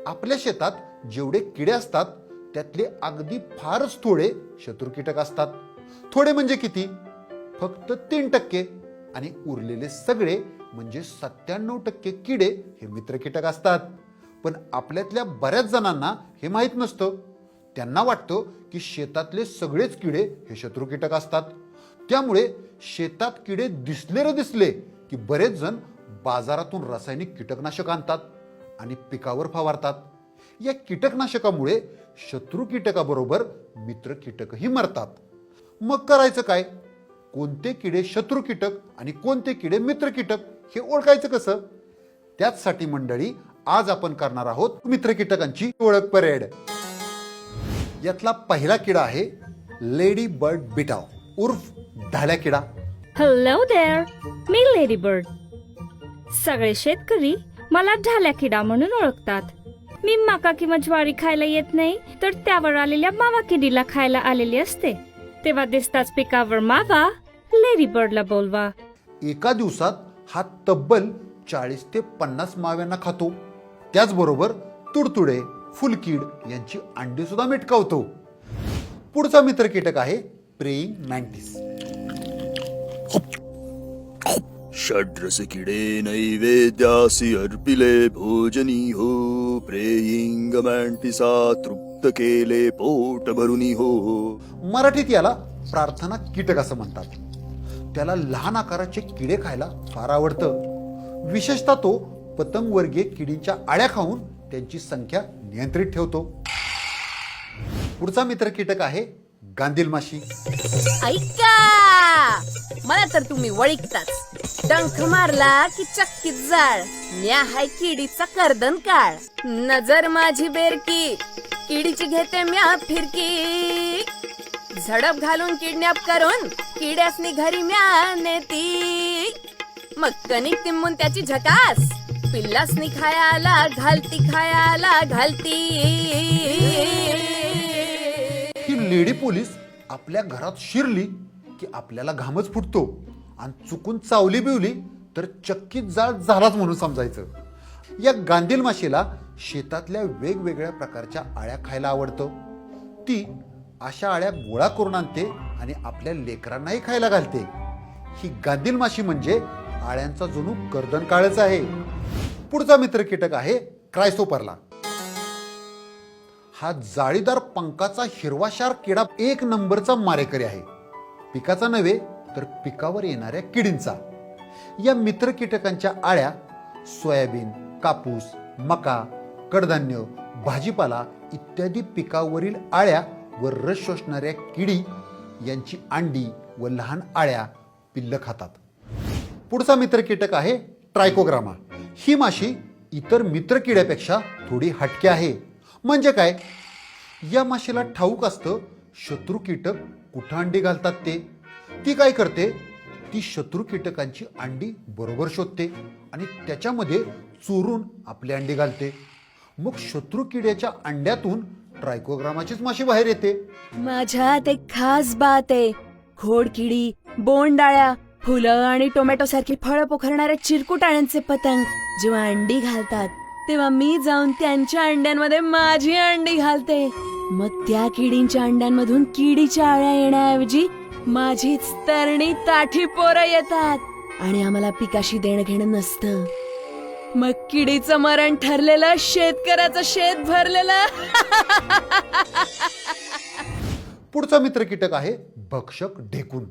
आपल्या शेतात जेवढे किडे असतात त्यातले अगदी फारच थोडे शत्रू कीटक असतात. थोडे म्हणजे किती? फक्त 3%. आणि उरलेले सगळे म्हणजे 97% किडे हे मित्र कीटक असतात. पण आपल्यातल्या बऱ्याच जणांना हे माहीत नसतं. त्यांना वाटतं की शेतातले सगळेच किडे हे शत्रू कीटक असतात. त्यामुळे शेतात किडे दिसले रे दिसले की बरेच जण बाजारातून रासायनिक कीटकनाशक आणतात आणि पिकावर फवारतात. या कीटकनाशकामुळे शत्रू कीटकाबरोबर मित्र कीटकही मरतात. मग करायचं काय? कोणते किडे शत्रू कीटक आणि कोणते किडे मित्र कीटक हे ओळखायचं कसं? त्याचसाठी मंडळी आज आपण करणार आहोत मित्र कीटकांची ओळख परेड. यातला पहिला किडा आहे लेडी बर्ड बिटाव उर्फ ढाल्या किडा. हॅलो देअर, मी लेडी बर्ड. सगळे शेतकरी मला ढाल्या किडा म्हणून ओळखतात. मी मका किंवा ज्वारी खायला येत नाही तर त्यावर आलेल्या मावा किडीला खायला आलेली असते. तेव्हा दिसताच पिकावर मावा, लेडी बर्डला बोलवा. एका दिवसात हा तब्बल 40 ते 50 माव्यांना खातो. त्याचबरोबर तुडतुडे, फुलकीड यांची अंडी सुद्धा मिटकावतो. पुढचा मित्र कीटक आहे प्रेइंग मँटिस. षड्रस किडे नैवेद्यासी अर्पिले भोजनी हो, प्रेइंग मँटिसा तृप्त केले पोट भरुनी हो. मराठीत याला प्रार्थना कीटक असं म्हणतात. त्याला लहान आकाराचे किडे खायला फार आवडतं. विशेषतः तो पतंगवर्गीय किडींच्या आळ्या खाऊन त्यांची संख्या नियंत्रित ठेवतो. पुढचा मित्र कीटक आहे गांधील माशी. ऐका, मला तर तुम्ही वळिकताच. डंख मारला की चक्कीत जाळ, न्या हाय किडीचा कर्दन काळ. नजर माझी बेरकी, किडीची घेते म्या फिरकी. झडप घालून किडनॅप करून किड्यासनी घरी म्या नेती. मग कणिक तिंबून त्याची झकास, पिल्लासनी खायाला घालती खायाला घालती. ही लेडी पोलीस आपल्या घरात शिरली की आपल्याला घामच फुटतो आणि चुकून चावली बिवली तर चक्कीत जाळ झालाच म्हणून समजायचं. या गांधील माशीला शेतातल्या वेगवेगळ्या प्रकारच्या आळ्या खायला आवडतं. ती अशा आळ्या गोळा करून आणते आणि आपल्या लेकरांनाही खायला घालते. ही गांधील माशी म्हणजे आळ्यांचा जणू गर्दन काळच आहे. पुढचा मित्र कीटक आहे क्रायसोपरला. हा जाळीदार पंखाचा हिरवाशार किडा एक नंबरचा मारेकरी आहे. पिकाचा नव्हे तर पिकावर येणाऱ्या किडींचा. या मित्र कीटकांच्या आळ्या सोयाबीन, कापूस, मका, कडधान्य, भाजीपाला इत्यादी पिकावरील आळ्या व रस शोषणाऱ्या किडी यांची अंडी व लहान आळ्या पिल्ल खातात. पुढचा मित्र कीटक आहे ट्रायकोग्रामा. ही माशी इतर मित्र किड्यापेक्षा थोडी हटके आहे. म्हणजे काय? या माशीला ठाऊक असतं शत्रू कीटक कुठं अंडी घालतात ते. ती काय करते? ती शत्रू कीटकांची अंडी बरोबर शोधते आणि त्याच्यामध्ये चोरून आपली अंडी घालते. मग शत्रू किड्याच्या अंड्यातून ट्रायकोग्रामाचीच माशी बाहेर येते. माझ्यात एक खास बात आहे. खोडकिडी, बोंडाळ्या, फुलं आणि टोमॅटो सारखी फळं पोखरणाऱ्या चिरकुटाळ्यांचे पतंग जेव्हा अंडी घालतात तेव्हा मी जाऊन त्यांच्या अंड्यांमध्ये माझी अंडी घालते. मग त्या किडींच्या अंड्यांमधून किडीच्या आळ्या येण्याऐवजी माझीच तरणी ताठी पोरं येतात आणि आम्हाला पिकाशी देणं घेणं नसतं. मग किडीचं मरण ठरलेलं, शेतकऱ्याचं शेत भरलेलं. पुढचा मित्र कीटक आहे भक्षक ढेकून.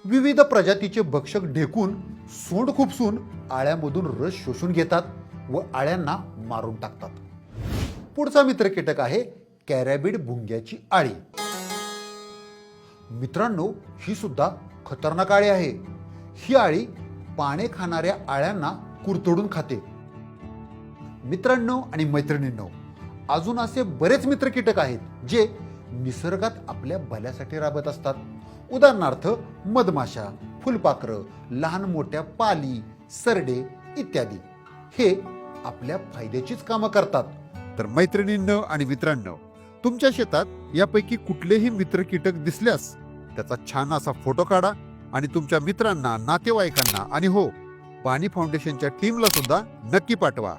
विविध प्रजातीचे भक्षक ढेकून सोंड खुपसून आळ्यामधून रस शोषून घेतात व आळ्यांना मारून टाकतात. पुढचा मित्र कीटक आहे कॅरॅबिड भुंग्याची आळी. मित्रांनो, ही सुद्धा खतरनाक आळी आहे. ही आळी पाने खाणाऱ्या आळ्यांना कुरतडून खाते. मित्रांनो आणि मैत्रिणींनो, अजून असे बरेच मित्र कीटक आहेत जे निसर्गात आपल्या भल्यासाठी राबत असतात. उदाहरणार्थ मधमाशा, फुलपाखरं, लहान मोठ्या पाली, सरडे इत्यादी. हे आपल्या फायद्याचीच कामं करतात. तर मैत्रिणींनो आणि मित्रांनो, तुमच्या शेतात यापैकी कुठलेही मित्र कीटक दिसल्यास त्याचा छान असा फोटो काढा आणि तुमच्या मित्रांना, नातेवाईकांना आणि हो, पाणी फाउंडेशनच्या टीमला सुद्धा नक्की पाठवा.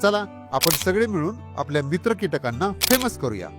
चला आपण सगळे मिळून आपल्या मित्र कीटकांना फेमस करूया.